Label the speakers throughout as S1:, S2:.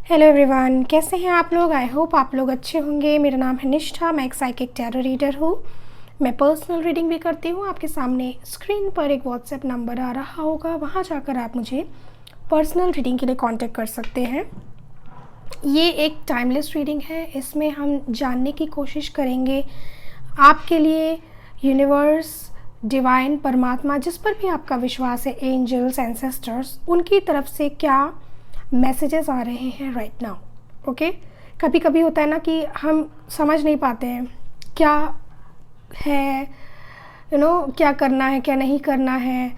S1: Hello everyone, कैसे हैं आप लोग। आई होप आप लोग अच्छे होंगे। मेरा नाम है निष्ठा, मैं एक साइकिक टैरो रीडर हूँ। मैं पर्सनल रीडिंग भी करती हूँ। आपके सामने स्क्रीन पर एक व्हाट्सएप नंबर आ रहा होगा, वहाँ जाकर आप मुझे पर्सनल रीडिंग के लिए कांटेक्ट कर सकते हैं। ये एक टाइमलेस रीडिंग है। इसमें हम जानने की कोशिश करेंगे आपके लिए यूनिवर्स, डिवाइन, परमात्मा, जिस पर भी आपका विश्वास है, एंजल्स, एंसेस्टर्स, उनकी तरफ से क्या मैसेजेस आ रहे हैं राइट नाउ। ओके, कभी कभी होता है ना कि हम समझ नहीं पाते हैं क्या है, क्या करना है, क्या नहीं करना है,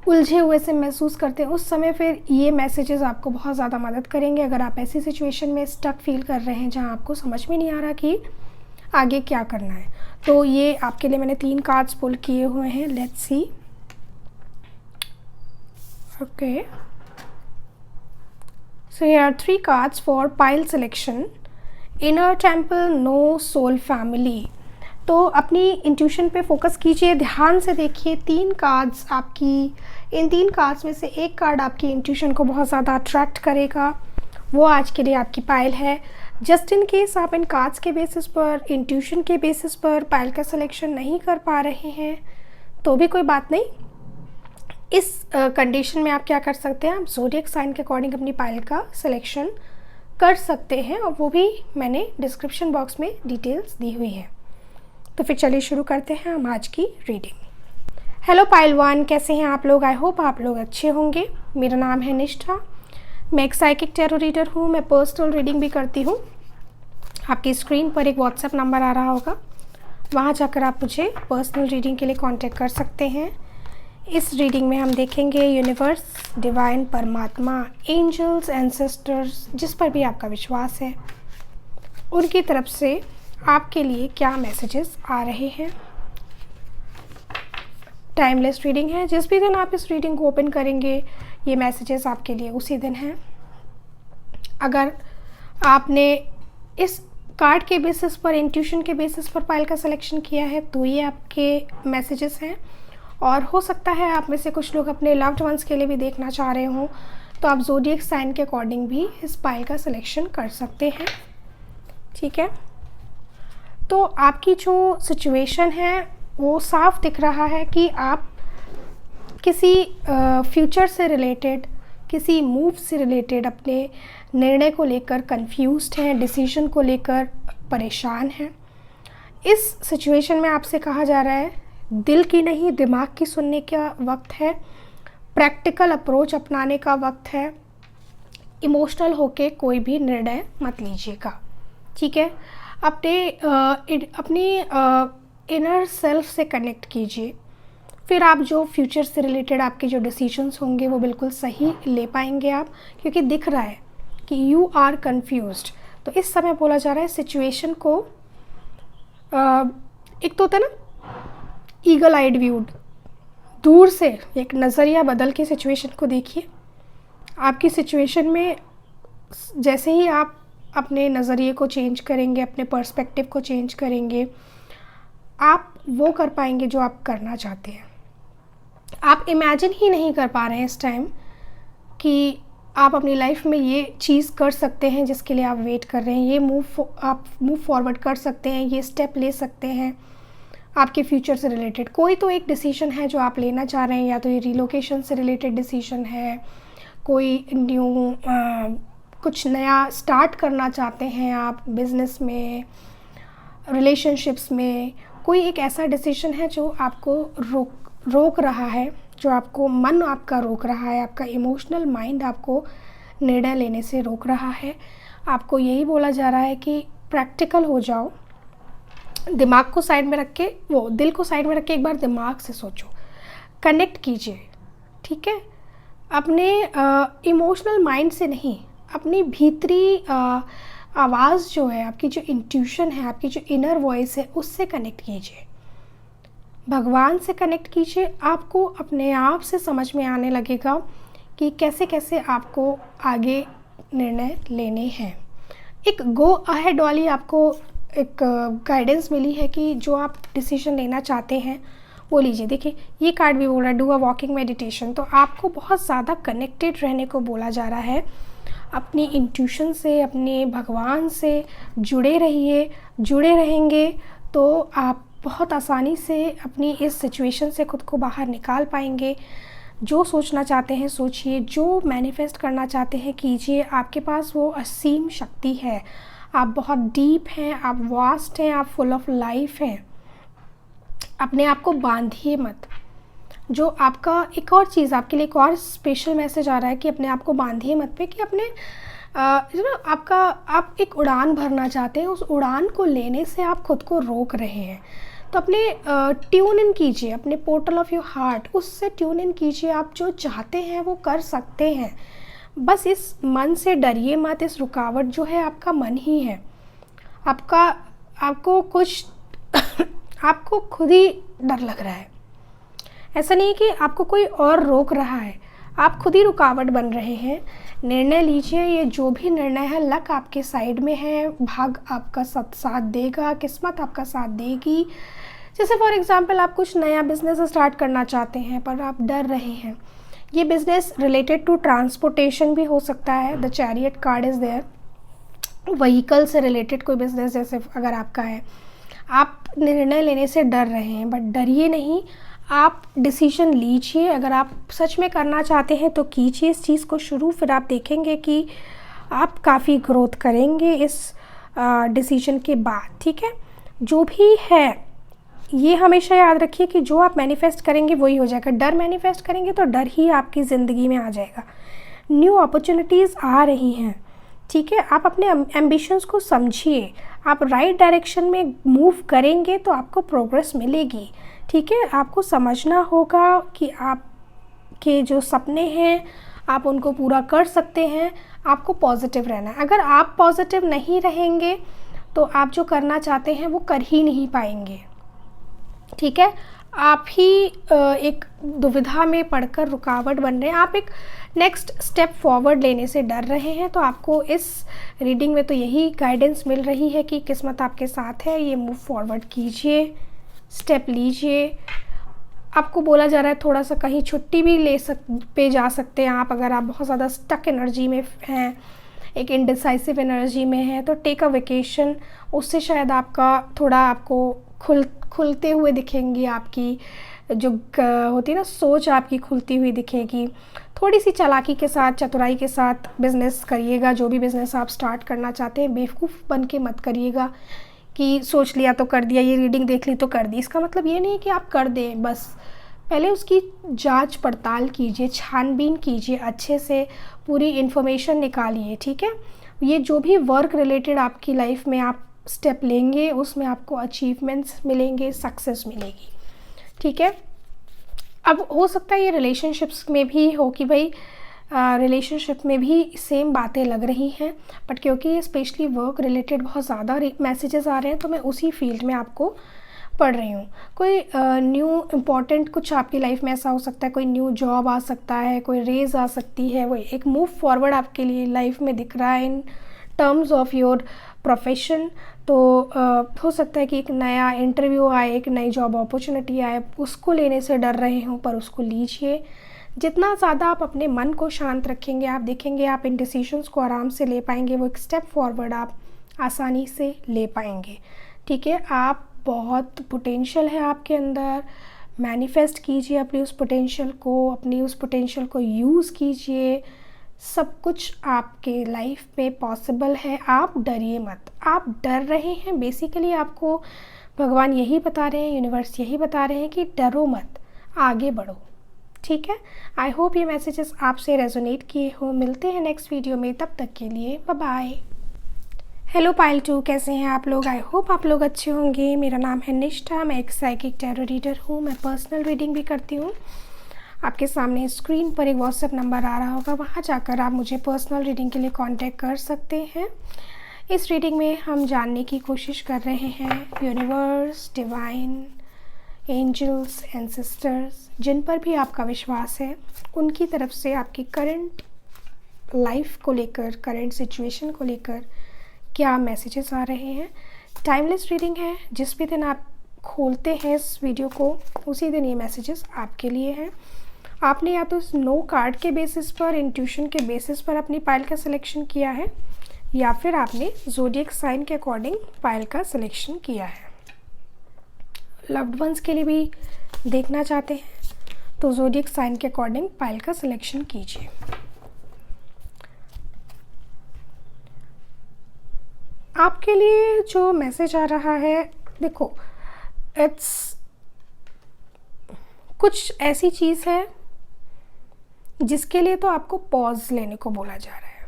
S1: उलझे हुए से महसूस करते हैं। उस समय फिर ये मैसेजेस आपको बहुत ज़्यादा मदद करेंगे अगर आप ऐसी सिचुएशन में स्टक फील कर रहे हैं जहाँ आपको समझ में नहीं आ रहा कि आगे क्या करना है। तो ये आपके लिए मैंने 3 कार्ड्स पुल किए हुए हैं। Let's see. Okay, so here are 3 cards for pile selection. Inner temple, no soul family. तो अपनी इंट्यूशन पे फोकस कीजिए, ध्यान से देखिए। 3 कार्ड्स आपकी, इन 3 कार्ड्स में से एक कार्ड आपकी इंट्यूशन को बहुत ज़्यादा अट्रैक्ट करेगा। वो आज के लिए आपकी पाइल है। जस्ट इन केस आप इन कार्ड्स के बेसिस पर, इंट्यूशन के बेसिस पर पाइल का सिलेक्शन नहीं कर पा रहे हैं तो भी कोई बात नहीं। इस कंडीशन में आप क्या कर सकते हैं, आप ज़ोडिएक साइन के अकॉर्डिंग अपनी पाइल का सिलेक्शन कर सकते हैं, और वो भी मैंने डिस्क्रिप्शन बॉक्स में डिटेल्स दी हुई है। तो फिर चलिए शुरू करते हैं हम आज की रीडिंग। हेलो पाइल 1, कैसे हैं आप लोग। आई होप आप लोग अच्छे होंगे। मेरा नाम है निष्ठा, मैं एक साइकिक टैरो रीडर हूँ। मैं पर्सनल रीडिंग भी करती हूँ। आपकी स्क्रीन पर एक व्हाट्सएप नंबर आ रहा होगा, वहाँ जाकर आप मुझे पर्सनल रीडिंग के लिए कॉन्टेक्ट कर सकते हैं। इस रीडिंग में हम देखेंगे यूनिवर्स, डिवाइन, परमात्मा, एंजल्स, एंसेस्टर्स, जिस पर भी आपका विश्वास है, उनकी तरफ से आपके लिए क्या मैसेजेस आ रहे हैं। टाइमलेस रीडिंग है। जिस भी दिन आप इस रीडिंग को ओपन करेंगे ये मैसेजेस आपके लिए उसी दिन हैं। अगर आपने इस कार्ड के बेसिस पर, इंट्यूशन के बेसिस पर पाइल का सिलेक्शन किया है तो ये आपके मैसेजेस हैं। और हो सकता है आप में से कुछ लोग अपने लव्ड वंस के लिए भी देखना चाह रहे हों, तो आप ज़ोडिएक साइन के अकॉर्डिंग भी इस पाइल का सिलेक्शन कर सकते हैं। ठीक है, तो आपकी जो सिचुएशन है वो साफ दिख रहा है कि आप किसी फ्यूचर से रिलेटेड, किसी मूव से रिलेटेड अपने निर्णय को लेकर कंफ्यूज्ड हैं, डिसीजन को लेकर परेशान हैं। इस सिचुएशन में आपसे कहा जा रहा है दिल की नहीं, दिमाग की सुनने का वक्त है। प्रैक्टिकल अप्रोच अपनाने का वक्त है। इमोशनल होके कोई भी निर्णय मत लीजिएगा। ठीक है, अपनी इनर सेल्फ से कनेक्ट कीजिए। फिर आप जो फ्यूचर से रिलेटेड आपके जो डिसीजंस होंगे वो बिल्कुल सही ले पाएंगे आप, क्योंकि दिख रहा है कि यू आर कन्फ्यूज्ड। तो इस समय बोला जा रहा है सिचुएशन को, एक तो होता है ना ईगल आइड व्यूड, दूर से एक नज़रिया बदल के सिचुएशन को देखिए। आपकी सिचुएशन में जैसे ही आप अपने नज़रिए को चेंज करेंगे, अपने पर्सपेक्टिव को चेंज करेंगे, आप वो कर पाएंगे जो आप करना चाहते हैं। आप इमेजिन ही नहीं कर पा रहे हैं इस टाइम कि आप अपनी लाइफ में ये चीज़ कर सकते हैं जिसके लिए आप वेट कर रहे हैं। ये आप मूव फॉरवर्ड कर सकते हैं, ये स्टेप ले सकते हैं आपके फ्यूचर से रिलेटेड। कोई तो एक डिसीजन है जो आप लेना चाह रहे हैं, या तो ये रिलोकेशन से रिलेटेड डिसीजन है, कोई न्यू कुछ नया स्टार्ट करना चाहते हैं आप बिज़नेस में, रिलेशनशिप्स में। कोई एक ऐसा डिसीजन है जो आपको रोक रहा है, जो आपको मन आपका रोक रहा है, आपका इमोशनल माइंड आपको निर्णय लेने से रोक रहा है। आपको यही बोला जा रहा है कि प्रैक्टिकल हो जाओ, दिमाग को साइड में रख के, वो दिल को साइड में रख के एक बार दिमाग से सोचो, कनेक्ट कीजिए। ठीक है, अपने इमोशनल माइंड से नहीं, अपनी भीतरी आवाज़ जो है, आपकी जो इंट्यूशन है, आपकी जो इनर वॉइस है, उससे कनेक्ट कीजिए। भगवान से कनेक्ट कीजिए। आपको अपने आप से समझ में आने लगेगा कि कैसे कैसे आपको आगे निर्णय लेने हैं। एक गो अहेड वाली आपको एक गाइडेंस मिली है कि जो आप डिसीजन लेना चाहते हैं वो लीजिए। देखिए ये कार्ड भी बोल रहा है डू अ वॉकिंग मेडिटेशन। तो आपको बहुत ज़्यादा कनेक्टेड रहने को बोला जा रहा है अपनी इंट्यूशन से, अपने भगवान से जुड़े रहिए। जुड़े रहेंगे तो आप बहुत आसानी से अपनी इस सिचुएशन से ख़ुद को बाहर निकाल पाएंगे। जो सोचना चाहते हैं सोचिए, जो मैनिफेस्ट करना चाहते हैं कीजिए। आपके पास वो असीम शक्ति है। आप बहुत डीप हैं, आप वास्ट हैं, आप फुल ऑफ लाइफ हैं। अपने आप को बांधिए मत। जो आपका एक और चीज़, आपके लिए एक और स्पेशल मैसेज आ रहा है कि अपने आप को बांधिए मत पे, कि अपने आपका आप एक उड़ान भरना चाहते हैं, उस उड़ान को लेने से आप खुद को रोक रहे हैं। तो अपने ट्यून इन कीजिए, अपने पोर्टल ऑफ योर हार्ट, उससे ट्यून इन कीजिए। आप जो चाहते हैं वो कर सकते हैं। बस इस मन से डरिए मत। इस रुकावट जो है आपका मन ही है। आपको कुछ आपको खुद ही डर लग रहा है। ऐसा नहीं है कि आपको कोई और रोक रहा है, आप खुद ही रुकावट बन रहे हैं। निर्णय लीजिए। ये जो भी निर्णय है, लक आपके साइड में है, भाग आपका साथ देगा, किस्मत आपका साथ देगी। जैसे फॉर एग्जांपल आप कुछ नया बिजनेस स्टार्ट करना चाहते हैं पर आप डर रहे हैं। ये बिजनेस रिलेटेड टू ट्रांसपोर्टेशन भी हो सकता है। The chariot card is there. Vehicle से रिलेटेड कोई बिजनेस जैसे अगर आपका है, आप निर्णय लेने से डर रहे हैं, बट डरिए नहीं, आप डिसीजन लीजिए। अगर आप सच में करना चाहते हैं तो कीजिए इस चीज़ को शुरू। फिर आप देखेंगे कि आप काफ़ी ग्रोथ करेंगे इस डिसीजन के बाद। ठीक है, जो भी है ये हमेशा याद रखिए कि जो आप मैनिफेस्ट करेंगे वही हो जाएगा। डर मैनिफेस्ट करेंगे तो डर ही आपकी ज़िंदगी में आ जाएगा। न्यू अपॉर्चुनिटीज़ आ रही हैं। ठीक है, आप अपने एम्बिशंस को समझिए। आप राइट डायरेक्शन में मूव करेंगे तो आपको प्रोग्रेस मिलेगी। ठीक है, आपको समझना होगा कि आपके जो सपने हैं आप उनको पूरा कर सकते हैं। आपको पॉजिटिव रहना है। अगर आप पॉजिटिव नहीं रहेंगे तो आप जो करना चाहते हैं वो कर ही नहीं पाएंगे। ठीक है, आप ही एक दुविधा में पड़कर रुकावट बन रहे हैं। आप एक नेक्स्ट स्टेप फॉरवर्ड लेने से डर रहे हैं। तो आपको इस रीडिंग में तो यही गाइडेंस मिल रही है कि किस्मत आपके साथ है। ये मूव फॉरवर्ड कीजिए, स्टेप लीजिए। आपको बोला जा रहा है थोड़ा सा कहीं छुट्टी भी पे जा सकते हैं आप। अगर आप बहुत ज़्यादा स्टक एनर्जी में हैं, एक इनडिसाइसिव एनर्जी में है, तो टेक अ वेकेशन। उससे शायद आपका थोड़ा आपको खुलते हुए दिखेंगी। आपकी जो होती है ना सोच, आपकी खुलती हुई दिखेगी। थोड़ी सी चालाकी के साथ, चतुराई के साथ बिज़नेस करिएगा। जो भी बिज़नेस आप स्टार्ट करना चाहते हैं, बेवकूफ़ बन के मत करिएगा कि सोच लिया तो कर दिया, ये रीडिंग देख ली तो कर दी। इसका मतलब ये नहीं कि आप कर दें। बस पहले उसकी जांच पड़ताल कीजिए, छानबीन कीजिए, अच्छे से पूरी इन्फॉर्मेशन निकालिए। ठीक है, ये जो भी वर्क रिलेटेड आपकी लाइफ में आप स्टेप लेंगे उसमें आपको अचीवमेंट्स मिलेंगे, सक्सेस मिलेगी। ठीक है, अब हो सकता है ये रिलेशनशिप्स में भी हो कि भाई रिलेशनशिप में भी सेम बातें लग रही हैं, बट क्योंकि ये स्पेशली वर्क रिलेटेड बहुत ज़्यादा मैसेजेस आ रहे हैं तो मैं उसी फील्ड में आपको पढ़ रही हूँ। कोई न्यू इम्पॉर्टेंट कुछ आपकी लाइफ में ऐसा हो सकता है, कोई न्यू जॉब आ सकता है, कोई रेज आ सकती है, वो एक मूव फॉरवर्ड आपके लिए लाइफ में दिख रहा है in terms of your profession. तो हो सकता है कि एक नया इंटरव्यू आए, एक नई जॉब अपॉर्चुनिटी आए, उसको लेने से डर रहे हों, पर उसको लीजिए। जितना ज़्यादा आप अपने मन को शांत रखेंगे, आप देखेंगे आप इन डिसीजंस को आराम से ले पाएंगे। वो एक स्टेप फॉरवर्ड आप आसानी से ले पाएंगे। ठीक है, आप बहुत पोटेंशियल है आपके अंदर। मैनिफेस्ट कीजिए अपनी उस पोटेंशियल को यूज़ कीजिए। सब कुछ आपके लाइफ में पॉसिबल है। आप डरिए मत। आप डर रहे हैं, बेसिकली आपको भगवान यही बता रहे हैं, यूनिवर्स यही बता रहे हैं कि डरो मत, आगे बढ़ो। ठीक है, आई होप ये मैसेजेस आपसे रेजोनेट किए हो। मिलते हैं नेक्स्ट वीडियो में, तब तक के लिए बाय बाय। हेलो पाइल 2, कैसे हैं आप लोग? आई होप आप लोग अच्छे होंगे। मेरा नाम है निष्ठा, मैं एक साइकिक टैरो रीडर हूँ। मैं पर्सनल रीडिंग भी करती हूँ। आपके सामने स्क्रीन पर एक व्हाट्सएप नंबर आ रहा होगा, वहाँ जाकर आप मुझे पर्सनल रीडिंग के लिए कांटेक्ट कर सकते हैं। इस रीडिंग में हम जानने की कोशिश कर रहे हैं यूनिवर्स, डिवाइन, एंजल्स, एंसेस्टर्स, जिन पर भी आपका विश्वास है, उनकी तरफ से आपकी करंट लाइफ को लेकर, करंट सिचुएशन को लेकर क्या मैसेजेस आ रहे हैं। टाइमलेस रीडिंग है। जिस भी दिन आप खोलते हैं इस वीडियो को, उसी दिन ये मैसेजेस आपके लिए हैं। आपने या तो नो कार्ड के बेसिस पर, इंट्यूशन के बेसिस पर अपनी पाइल का सिलेक्शन किया है, या फिर आपने ज़ोडिएक साइन के अकॉर्डिंग पाइल का सिलेक्शन किया है। लव्ड वंस के लिए भी देखना चाहते हैं तो ज़ोडिएक साइन के अकॉर्डिंग पाइल का सिलेक्शन कीजिए। आपके लिए जो मैसेज आ रहा है, देखो इट्स कुछ ऐसी चीज़ है जिसके लिए तो आपको पॉज लेने को बोला जा रहा है,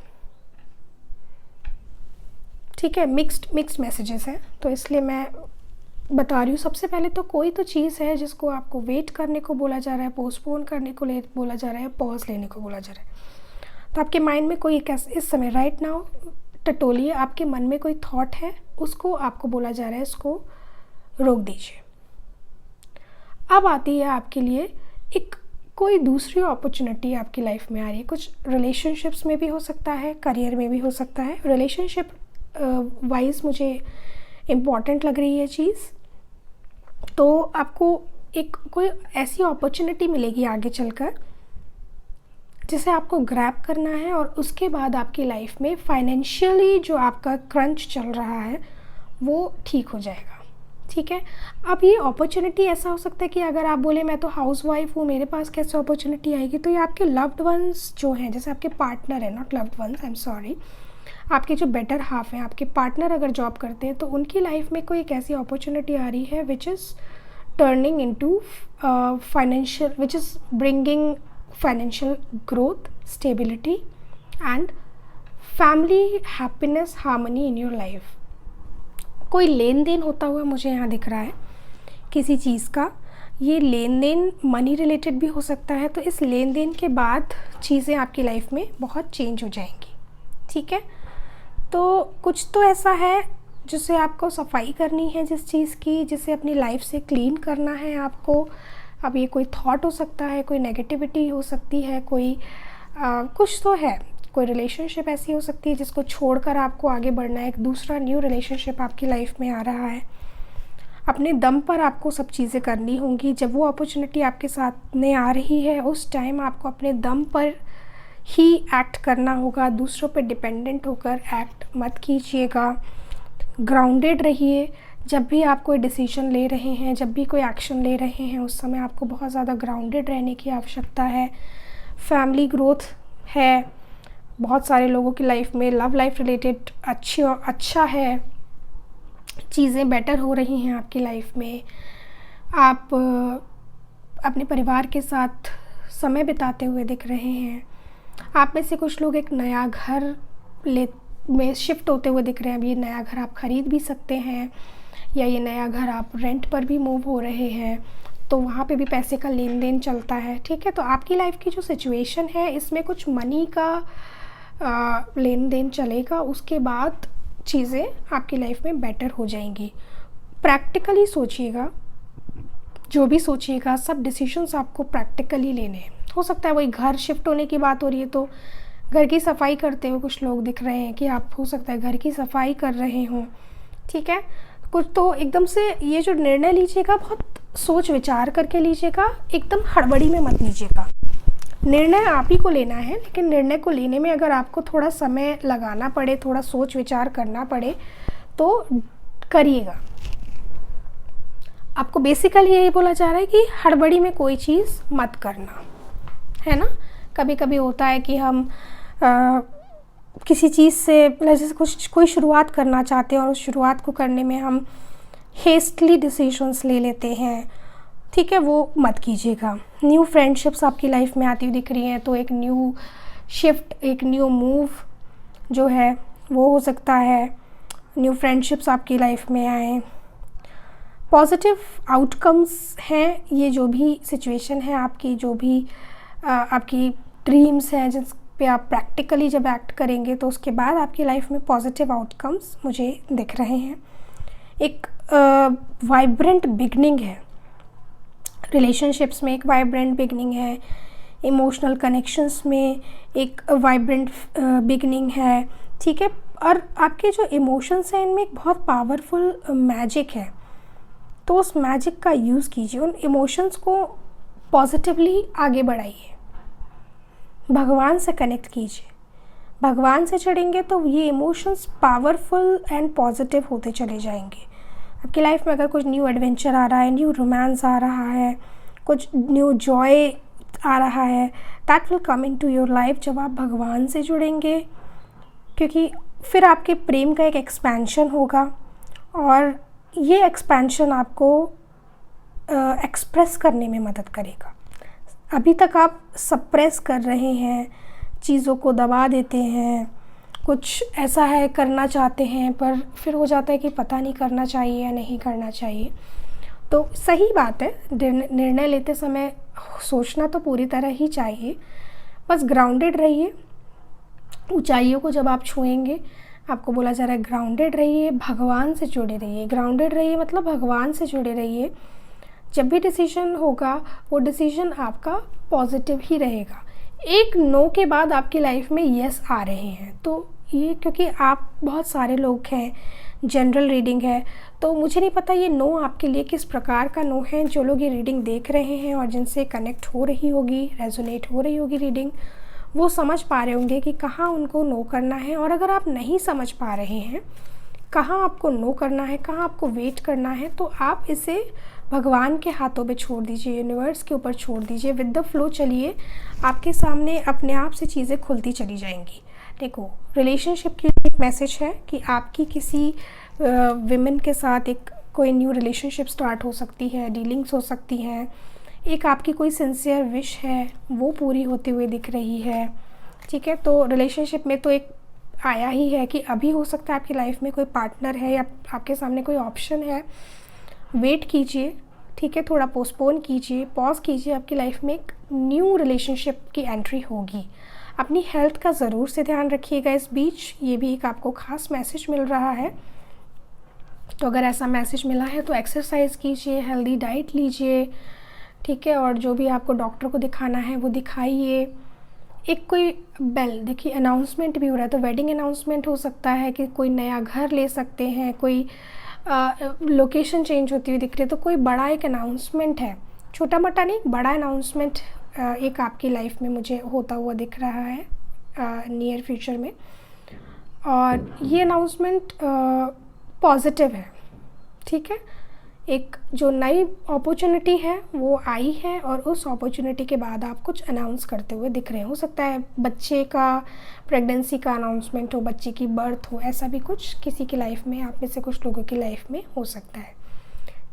S1: ठीक है। मिक्स्ड मैसेजेस हैं, तो इसलिए मैं बता रही हूँ। सबसे पहले तो कोई तो चीज़ है जिसको आपको वेट करने को बोला जा रहा है, पोस्टपोन करने को बोला जा रहा है, पॉज लेने को बोला जा रहा है। तो आपके माइंड में कोई इस समय राइट नाउ टटोलिए, आपके मन में कोई थॉट है, उसको आपको बोला जा रहा है इसको रोक दीजिए। अब आती है आपके लिए एक कोई दूसरी अपॉर्चुनिटी आपकी लाइफ में आ रही है। कुछ रिलेशनशिप्स में भी हो सकता है, करियर में भी हो सकता है। रिलेशनशिप वाइज मुझे इम्पॉर्टेंट लग रही है चीज़। तो आपको एक कोई ऐसी अपॉर्चुनिटी मिलेगी आगे चलकर जिसे आपको ग्रैब करना है, और उसके बाद आपकी लाइफ में फाइनेंशियली जो आपका क्रंच चल रहा है वो ठीक हो जाएगा, ठीक है। अब ये अपॉर्चुनिटी ऐसा हो सकता है कि अगर आप बोले मैं तो हाउसवाइफ हूँ, मेरे पास कैसे अपॉर्चुनिटी आएगी, तो ये आपके लव्ड वंस जो हैं, जैसे आपके पार्टनर है, not loved ones, I am sorry, आपके जो बेटर हाफ हैं, आपके पार्टनर अगर जॉब करते हैं तो उनकी लाइफ में कोई एक ऐसी अपॉर्चुनिटी आ रही है which is turning into financial, which is bringing financial growth, stability and family happiness, harmony in your life. कोई लेन देन होता हुआ मुझे यहाँ दिख रहा है किसी चीज़ का। ये लेन देन मनी रिलेटेड भी हो सकता है, तो इस लेन देन के बाद चीज़ें आपकी लाइफ में बहुत चेंज हो जाएंगी, ठीक है। तो कुछ तो ऐसा है जिसे आपको सफाई करनी है, जिस चीज़ की, जिसे अपनी लाइफ से क्लीन करना है आपको। अब ये कोई थॉट हो सकता है, कोई नेगेटिविटी हो सकती है, कोई कुछ तो है, कोई रिलेशनशिप ऐसी हो सकती है जिसको छोड़कर आपको आगे बढ़ना है। एक दूसरा न्यू रिलेशनशिप आपकी लाइफ में आ रहा है। अपने दम पर आपको सब चीज़ें करनी होंगी। जब वो अपॉर्चुनिटी आपके साथ में आ रही है उस टाइम आपको अपने दम पर ही एक्ट करना होगा, दूसरों पे डिपेंडेंट होकर एक्ट मत कीजिएगा। ग्राउंडेड रहिए। जब भी आप कोई डिसीजन ले रहे हैं, जब भी कोई एक्शन ले रहे हैं, उस समय आपको बहुत ज़्यादा ग्राउंडेड रहने की आवश्यकता है। फैमिली ग्रोथ है, बहुत सारे लोगों की लाइफ में लव लाइफ रिलेटेड अच्छा है, चीज़ें बेटर हो रही हैं आपकी लाइफ में। आप अपने परिवार के साथ समय बिताते हुए दिख रहे हैं। आप में से कुछ लोग एक नया घर में शिफ्ट होते हुए दिख रहे हैं। अब ये नया घर आप ख़रीद भी सकते हैं, या ये नया घर आप रेंट पर भी मूव हो रहे हैं, तो वहाँ पे भी पैसे का लेन देन चलता है, ठीक है। तो आपकी लाइफ की जो सिचुएशन है इसमें कुछ मनी का लेन देन चलेगा। उसके बाद चीज़ें आपकी लाइफ में बेटर हो जाएंगी। प्रैक्टिकली सोचिएगा, जो भी सोचिएगा सब डिसीजंस आपको प्रैक्टिकली लेने हैं। हो सकता है वही घर शिफ्ट होने की बात हो रही है तो घर की सफाई करते हुए कुछ लोग दिख रहे हैं कि आप हो सकता है घर की सफाई कर रहे हों, ठीक है। कुछ तो एकदम से ये जो निर्णय लीजिएगा बहुत सोच विचार करके लीजिएगा, एकदम हड़बड़ी में मत लीजिएगा। निर्णय आप ही को लेना है, लेकिन निर्णय को लेने में अगर आपको थोड़ा समय लगाना पड़े, थोड़ा सोच विचार करना पड़े तो करिएगा। आपको बेसिकली यही बोला जा रहा है कि हड़बड़ी में कोई चीज़ मत करना, है ना। कभी कभी होता है कि हम किसी चीज़ से जैसे कोई शुरुआत करना चाहते हैं और उस शुरुआत को करने में हम हेस्टली डिसीजंस ले लेते हैं, ठीक है, वो मत कीजिएगा। न्यू फ्रेंडशिप्स आपकी लाइफ में आती हुई दिख रही हैं, तो एक न्यू शिफ्ट, एक न्यू मूव जो है वो हो सकता है। न्यू फ्रेंडशिप्स आपकी लाइफ में आए, पॉजिटिव आउटकम्स हैं। ये जो भी सिचुएशन है आपकी, जो भी आपकी ड्रीम्स हैं जिस पे आप प्रैक्टिकली जब एक्ट करेंगे तो उसके बाद आपकी लाइफ में पॉजिटिव आउटकम्स मुझे दिख रहे हैं। एक वाइब्रेंट बिगनिंग है रिलेशनशिप्स में, एक वाइब्रेंट बिगनिंग है। इमोशनल कनेक्शंस में एक वाइब्रेंट बिगनिंग है, ठीक है। और आपके जो इमोशंस हैं इनमें एक बहुत पावरफुल मैजिक है, तो उस मैजिक का यूज़ कीजिए। उन इमोशंस को पॉजिटिवली आगे बढ़ाइए, भगवान से कनेक्ट कीजिए। भगवान से जुड़ेंगे तो ये इमोशंस पावरफुल एंड पॉजिटिव होते चले जाएंगे। आपकी लाइफ में अगर कुछ न्यू एडवेंचर आ रहा है, न्यू रोमांस आ रहा है, कुछ न्यू जॉय आ रहा है, that will come into your life जब आप भगवान से जुड़ेंगे, क्योंकि फिर आपके प्रेम का एक एक्सपेंशन होगा और ये एक्सपेंशन आपको एक्सप्रेस करने में मदद करेगा। अभी तक आप सप्रेस कर रहे हैं, चीज़ों को दबा देते हैं, कुछ ऐसा है करना चाहते हैं पर फिर हो जाता है कि पता नहीं करना चाहिए या नहीं करना चाहिए। तो सही बात है, निर्णय लेते समय सोचना तो पूरी तरह ही चाहिए, बस ग्राउंडेड रहिए। ऊंचाइयों को जब आप छुएंगे, आपको बोला जा रहा है ग्राउंडेड रहिए, भगवान से जुड़े रहिए। ग्राउंडेड रहिए मतलब भगवान से जुड़े रहिए। जब भी डिसीजन होगा वो डिसीजन आपका पॉजिटिव ही रहेगा। एक नो के बाद आपकी लाइफ में यस आ रहे हैं, तो ये क्योंकि आप बहुत सारे लोग हैं, जनरल रीडिंग है, तो मुझे नहीं पता ये नो आपके लिए किस प्रकार का नो है। जो लोग ये रीडिंग देख रहे हैं और जिनसे कनेक्ट हो रही होगी, रेजोनेट हो रही होगी रीडिंग, वो समझ पा रहे होंगे कि कहाँ उनको नो करना है। और अगर आप नहीं समझ पा रहे हैं कहाँ आपको नो करना है, कहाँ आपको वेट करना है, तो आप इसे भगवान के हाथों पे छोड़ दीजिए, यूनिवर्स के ऊपर छोड़ दीजिए, विद द फ्लो चलिए। आपके सामने अपने आप से चीज़ें खुलती चली जाएंगी। देखो, रिलेशनशिप की एक मैसेज है कि आपकी किसी विमेन के साथ एक कोई न्यू रिलेशनशिप स्टार्ट हो सकती है, डीलिंग्स हो सकती हैं। एक आपकी कोई सिंसियर विश है वो पूरी होते हुए दिख रही है, ठीक है। तो रिलेशनशिप में तो एक आया ही है कि अभी हो सकता है आपकी लाइफ में कोई पार्टनर है या आपके सामने कोई ऑप्शन है। वेट कीजिए, ठीक है, थोड़ा पोस्टपोन कीजिए, पॉज कीजिए। आपकी लाइफ में एक न्यू रिलेशनशिप की एंट्री होगी। अपनी हेल्थ का ज़रूर से ध्यान रखिएगा इस बीच, ये भी एक आपको ख़ास मैसेज मिल रहा है। तो अगर ऐसा मैसेज मिला है तो एक्सरसाइज कीजिए, हेल्दी डाइट लीजिए, ठीक है, और जो भी आपको डॉक्टर को दिखाना है वो दिखाइए। एक कोई बेल, देखिए अनाउंसमेंट भी हो रहा है, तो वेडिंग अनाउंसमेंट हो सकता है कि कोई नया घर ले सकते हैं, कोई लोकेशन चेंज होती हुई दिख रही है, तो कोई बड़ा एक अनाउंसमेंट है, छोटा मोटा नहीं, बड़ा अनाउंसमेंट एक आपकी लाइफ में मुझे होता हुआ दिख रहा है नियर फ्यूचर में। और ये अनाउंसमेंट पॉजिटिव है, ठीक है। एक जो नई अपॉर्चुनिटी है वो आई है और उस अपॉर्चुनिटी के बाद आप कुछ अनाउंस करते हुए दिख रहे हैं। हो सकता है बच्चे का, प्रेगनेंसी का अनाउंसमेंट हो, बच्चे की बर्थ हो, ऐसा भी कुछ किसी की लाइफ में, आप में से कुछ लोगों की लाइफ में हो सकता है,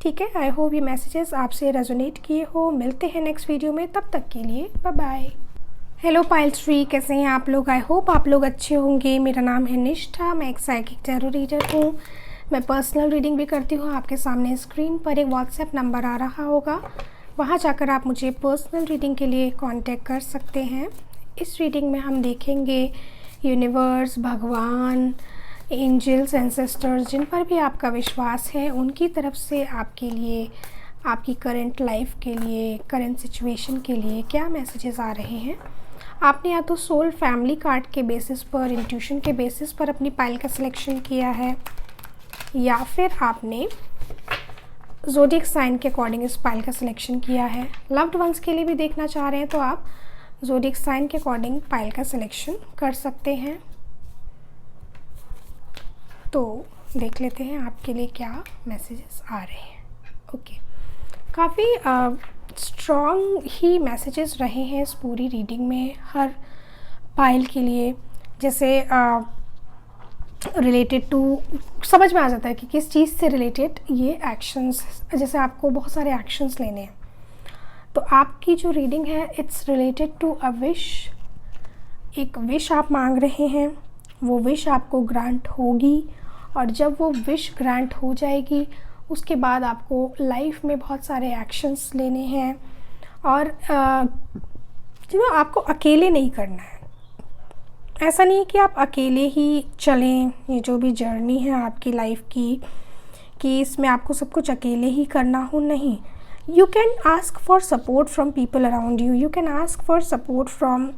S1: ठीक है। आई होप ये मैसेजेस आपसे रेजोनेट किए हो। मिलते हैं नेक्स्ट वीडियो में, तब तक के लिए बाय बाय। हेलो पाइल ट्री, कैसे हैं आप लोग? आई होप आप लोग अच्छे होंगे। मेरा नाम है निष्ठा, मैं एक साइकिक टैरो रीडर हूँ। मैं पर्सनल रीडिंग भी करती हूँ। आपके सामने स्क्रीन पर एक व्हाट्सएप नंबर आ रहा होगा, वहाँ जाकर आप मुझे पर्सनल रीडिंग के लिए कांटेक्ट कर सकते हैं। इस रीडिंग में हम देखेंगे यूनिवर्स, भगवान, एंजल्स, एंसेस्टर्स, जिन पर भी आपका विश्वास है, उनकी तरफ से आपके लिए, आपकी करंट लाइफ के लिए, करंट सिचुएशन के लिए क्या मैसेजेस आ रहे हैं। आपने या तो सोल फैमिली कार्ड के बेसिस पर, इंट्यूशन के बेसिस पर अपनी पाइल का सिलेक्शन किया है, या फिर आपने ज़ोडिएक साइन के अकॉर्डिंग इस पाइल का सिलेक्शन किया है। लव्ड वंस के लिए भी देखना चाह रहे हैं तो आप ज़ोडिएक साइन के अकॉर्डिंग पाइल का सिलेक्शन कर सकते हैं। तो देख लेते हैं आपके लिए क्या मैसेजेस आ रहे हैं। ओके, काफ़ी स्ट्रॉन्ग ही मैसेजेस रहे हैं इस पूरी रीडिंग में हर पाइल के लिए। जैसे रिलेटेड टू, समझ में आ जाता है कि किस चीज़ से रिलेटेड ये एक्शंस, जैसे आपको बहुत सारे एक्शंस लेने हैं, तो आपकी जो रीडिंग है it's related to a wish. एक विश आप मांग रहे हैं, वो विश आपको ग्रांट होगी, और जब वो विश ग्रांट हो जाएगी उसके बाद आपको लाइफ में बहुत सारे एक्शंस लेने हैं। और आपको अकेले नहीं करना है। ऐसा नहीं है कि आप अकेले ही चलें, ये जो भी जर्नी है आपकी लाइफ की, कि इसमें आपको सब कुछ अकेले ही करना हो, नहीं। You can ask for support from people around you, you can ask for support from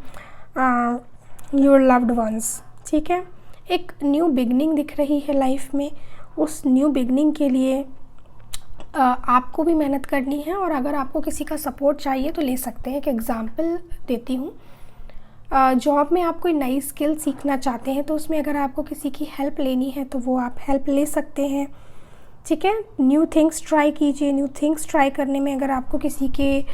S1: your loved ones, ठीक है। एक न्यू बिगनिंग दिख रही है लाइफ में, उस न्यू बिगनिंग के लिए आपको भी मेहनत करनी है, और अगर आपको किसी का सपोर्ट चाहिए तो ले सकते हैं। एक एग्ज़ाम्पल देती हूँ, जॉब में आप कोई नई स्किल सीखना चाहते हैं तो उसमें अगर आपको किसी की हेल्प लेनी है तो वो आप हेल्प ले सकते हैं, ठीक है। न्यू थिंग्स ट्राई कीजिए। न्यू थिंग्स ट्राई करने में अगर आपको किसी के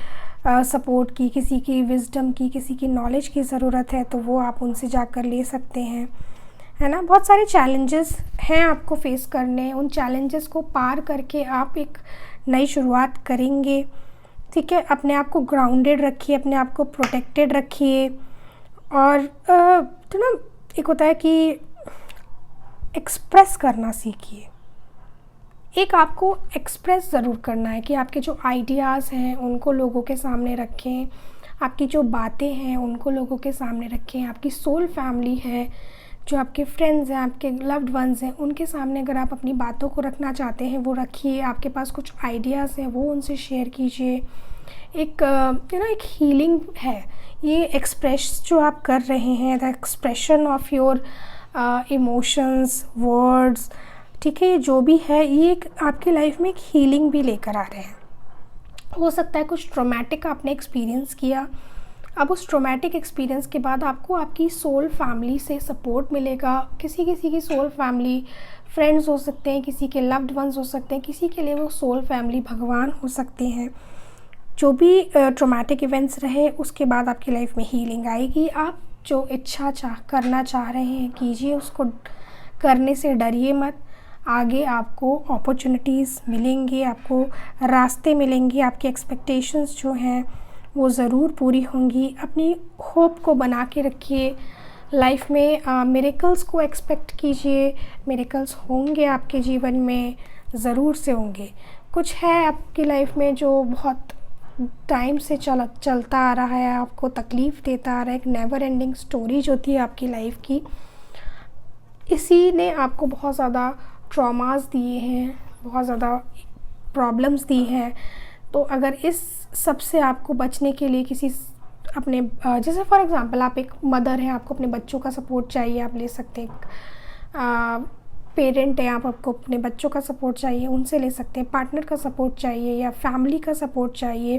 S1: सपोर्ट की, किसी की विज़डम की, किसी की नॉलेज की ज़रूरत है तो वो आप उनसे जाकर ले सकते हैं, है ना। बहुत सारे चैलेंजेस हैं आपको फेस करने, उन चैलेंजेस को पार करके आप एक नई शुरुआत करेंगे, ठीक है। अपने आप को ग्राउंडेड रखिए, अपने आप को प्रोटेक्टेड रखिए, और तो ना एक होता है कि एक्सप्रेस करना सीखिए। एक आपको एक्सप्रेस ज़रूर करना है कि आपके जो आइडियाज़ हैं उनको लोगों के सामने रखें, आपकी जो बातें हैं उनको लोगों के सामने रखें, आपकी सोल फैमिली है, जो आपके फ्रेंड्स हैं, आपके लव्ड वंस हैं, उनके सामने अगर आप अपनी बातों को रखना चाहते हैं वो रखिए। आपके पास कुछ आइडियाज़ हैं वो उनसे शेयर कीजिए। एक एक हीलिंग है ये एक्सप्रेस जो आप कर रहे हैं, the expression of your emotions, words, ठीक है। ये जो भी है ये एक आपकी लाइफ में एक हीलिंग भी लेकर आ रहे हैं। हो सकता है कुछ ट्रॉमेटिक आपने एक्सपीरियंस किया, अब उस ट्रॉमेटिक एक्सपीरियंस के बाद आपको आपकी सोल फैमिली से सपोर्ट मिलेगा। किसी किसी की सोल फैमिली फ्रेंड्स हो सकते हैं, किसी के लव्ड वंस हो सकते हैं, किसी के लिए वो सोल फैमिली भगवान हो सकते हैं। जो भी ट्रॉमेटिक इवेंट्स रहे उसके बाद आपकी लाइफ में हीलिंग आएगी। आप जो इच्छा करना चाह रहे हैं कीजिए, उसको करने से डरिए मत। आगे आपको अपॉर्चुनिटीज़ मिलेंगी, आपको रास्ते मिलेंगे, आपके एक्सपेक्टेशंस जो हैं वो ज़रूर पूरी होंगी। अपनी होप को बना के रखिए, लाइफ में मिरेकल्स को एक्सपेक्ट कीजिए। मिरेकल्स होंगे आपके जीवन में, ज़रूर से होंगे। कुछ है आपकी लाइफ में जो बहुत टाइम से चलता आ रहा है, आपको तकलीफ़ देता आ रहा है, एक नेवर एंडिंग स्टोरी जो थी आपकी लाइफ की, इसी ने आपको बहुत ज़्यादा ट्रॉमास दिए हैं, बहुत ज़्यादा प्रॉब्लम्स दी हैं। तो अगर इस सब से आपको बचने के लिए किसी अपने जैसे फॉर एग्ज़ाम्पल आप एक मदर हैं, आपको अपने बच्चों का सपोर्ट चाहिए, आप ले सकते हैं। पेरेंट हैं आप, आपको अपने बच्चों का सपोर्ट चाहिए, उनसे ले सकते हैं। पार्टनर का सपोर्ट चाहिए या फैमिली का सपोर्ट चाहिए,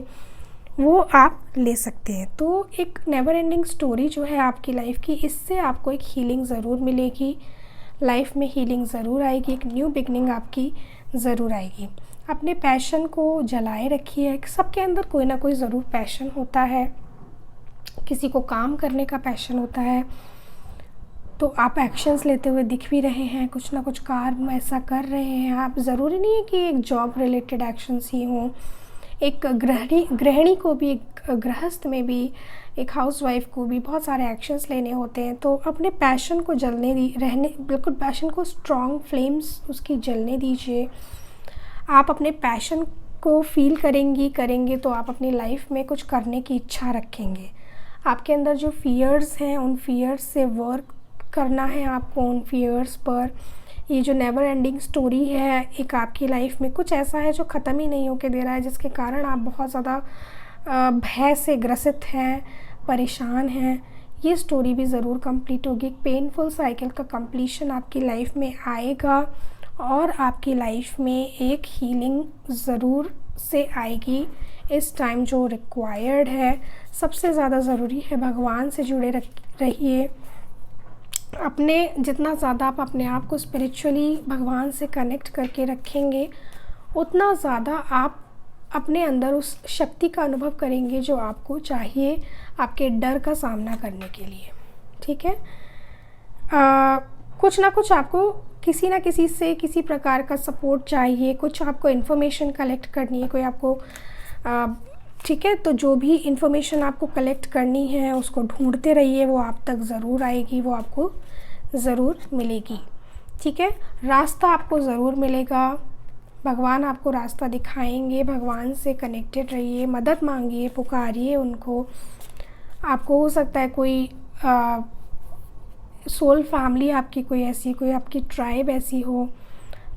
S1: वो आप ले सकते हैं। तो एक नेवर एंडिंग स्टोरी जो है आपकी लाइफ की, इससे आपको एक हीलिंग ज़रूर मिलेगी, लाइफ में हीलिंग ज़रूर आएगी, एक न्यू बिगनिंग आपकी ज़रूर आएगी। अपने पैशन को जलाए रखिए। सबके अंदर कोई ना कोई ज़रूर पैशन होता है, किसी को काम करने का पैशन होता है, तो आप एक्शंस लेते हुए दिख भी रहे हैं, कुछ ना कुछ काम ऐसा कर रहे हैं आप। ज़रूरी नहीं है कि एक जॉब रिलेटेड एक्शंस ही हों, एक गृहिणी को भी, एक गृहस्थ में भी, एक हाउसवाइफ को भी बहुत सारे एक्शंस लेने होते हैं। तो अपने पैशन को बिल्कुल पैशन को स्ट्रॉन्ग फ्लेम्स उसकी जलने दीजिए। आप अपने पैशन को फील करेंगे तो आप अपनी लाइफ में कुछ करने की इच्छा रखेंगे। आपके अंदर जो फियर्स हैं उन फियर्स से वर्क करना है आपको, उन फियर्स पर। ये जो नेवर एंडिंग स्टोरी है एक आपकी लाइफ में, कुछ ऐसा है जो ख़त्म ही नहीं होके दे रहा है, जिसके कारण आप बहुत ज़्यादा भय से ग्रसित हैं, परेशान हैं। ये स्टोरी भी ज़रूर कंप्लीट होगी। एक पेनफुल साइकिल का कंप्लीशन आपकी लाइफ में आएगा और आपकी लाइफ में एक हीलिंग ज़रूर से आएगी। इस टाइम जो रिक्वायर्ड है, सबसे ज़्यादा ज़रूरी है भगवान से जुड़े रहिए। अपने जितना ज़्यादा आप अपने आप को स्पिरिचुअली भगवान से कनेक्ट करके रखेंगे, उतना ज़्यादा आप अपने अंदर उस शक्ति का अनुभव करेंगे जो आपको चाहिए आपके डर का सामना करने के लिए, ठीक है। कुछ ना कुछ आपको किसी ना किसी से किसी प्रकार का सपोर्ट चाहिए, कुछ आपको इन्फॉर्मेशन कलेक्ट करनी है, कोई आपको ठीक है। तो जो भी इन्फॉर्मेशन आपको कलेक्ट करनी है उसको ढूंढते रहिए, वो आप तक ज़रूर आएगी, वो आपको ज़रूर मिलेगी, ठीक है। रास्ता आपको ज़रूर मिलेगा, भगवान आपको रास्ता दिखाएंगे। भगवान से कनेक्टेड रहिए, मदद मांगिए, पुकारिए उनको। आपको हो सकता है कोई सोल फैमिली आपकी, कोई आपकी ट्राइब ऐसी हो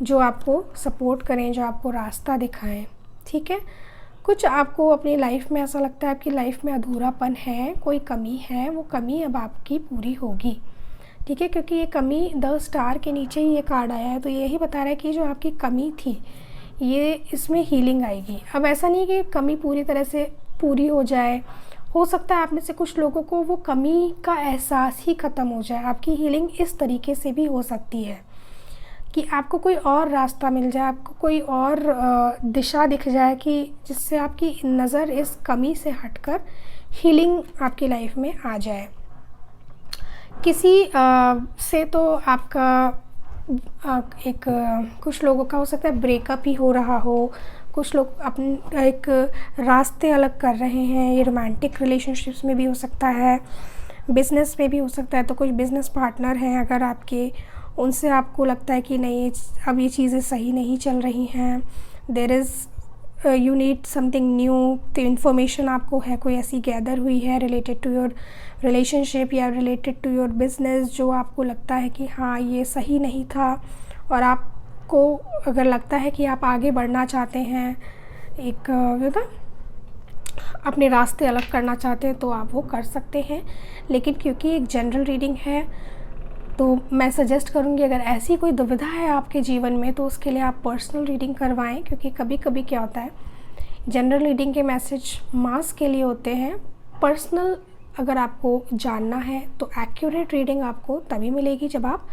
S1: जो आपको सपोर्ट करें, जो आपको रास्ता दिखाएं, ठीक है। कुछ आपको अपनी लाइफ में ऐसा लगता है आपकी लाइफ में अधूरापन है, कोई कमी है, वो कमी अब आपकी पूरी होगी, ठीक है। क्योंकि ये कमी 10 स्टार के नीचे ही ये कार्ड आया है, तो यही बता रहा है कि जो आपकी कमी थी ये इसमें हीलिंग आएगी। अब ऐसा नहीं है कि कमी पूरी तरह से पूरी हो जाए, हो सकता है आप में से कुछ लोगों को वो कमी का एहसास ही ख़त्म हो जाए। आपकी हीलिंग इस तरीके से भी हो सकती है कि आपको कोई और रास्ता मिल जाए, आपको कोई और दिशा दिख जाए कि जिससे आपकी नज़र इस कमी से हटकर हीलिंग आपकी लाइफ में आ जाए। किसी से तो आपका कुछ लोगों का हो सकता है ब्रेकअप ही हो रहा हो, कुछ लोग अपने एक रास्ते अलग कर रहे हैं। ये रोमांटिक रिलेशनशिप्स में भी हो सकता है, बिज़नेस में भी हो सकता है। तो कुछ बिज़नेस पार्टनर हैं अगर आपके, उनसे आपको लगता है कि नहीं अब ये चीज़ें सही नहीं चल रही हैं, there is you need something new. तो इन्फॉर्मेशन आपको है कोई ऐसी गैदर हुई है रिलेटेड टू योर रिलेशनशिप या रिलेटेड टू योर बिज़नेस, जो आपको लगता है कि हाँ ये सही नहीं था, और आपको अगर लगता है कि आप आगे बढ़ना चाहते हैं, एक अपने रास्ते अलग करना चाहते हैं, तो आप वो कर सकते हैं। लेकिन क्योंकि एक जनरल रीडिंग है तो मैं सजेस्ट करूँगी अगर ऐसी कोई दुविधा है आपके जीवन में तो उसके लिए आप पर्सनल रीडिंग करवाएं। क्योंकि कभी कभी क्या होता है, जनरल रीडिंग के मैसेज मास के लिए होते हैं, पर्सनल अगर आपको जानना है तो एक्यूरेट रीडिंग आपको तभी मिलेगी जब आप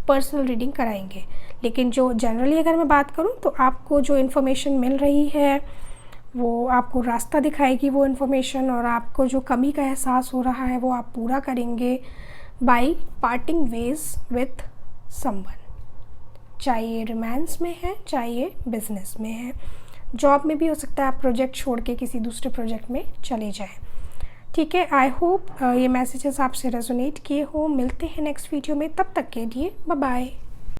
S1: पर्सनल रीडिंग कराएंगे। लेकिन जो जनरली अगर मैं बात करूं तो आपको जो इन्फॉर्मेशन मिल रही है वो आपको रास्ता दिखाएगी वो इन्फॉर्मेशन, और आपको जो कमी का एहसास हो रहा है वो आप पूरा करेंगे by parting ways with someone. चाहे ये रोमांस में है, चाहे ये बिजनेस में है, जॉब में भी हो सकता है आप प्रोजेक्ट छोड़ के किसी दूसरे प्रोजेक्ट में चले जाएं। ठीक है, आई होप ये मैसेजेस आपसे रेजोनेट किए हो। मिलते हैं नेक्स्ट वीडियो में, तब तक के लिए बाय बाय।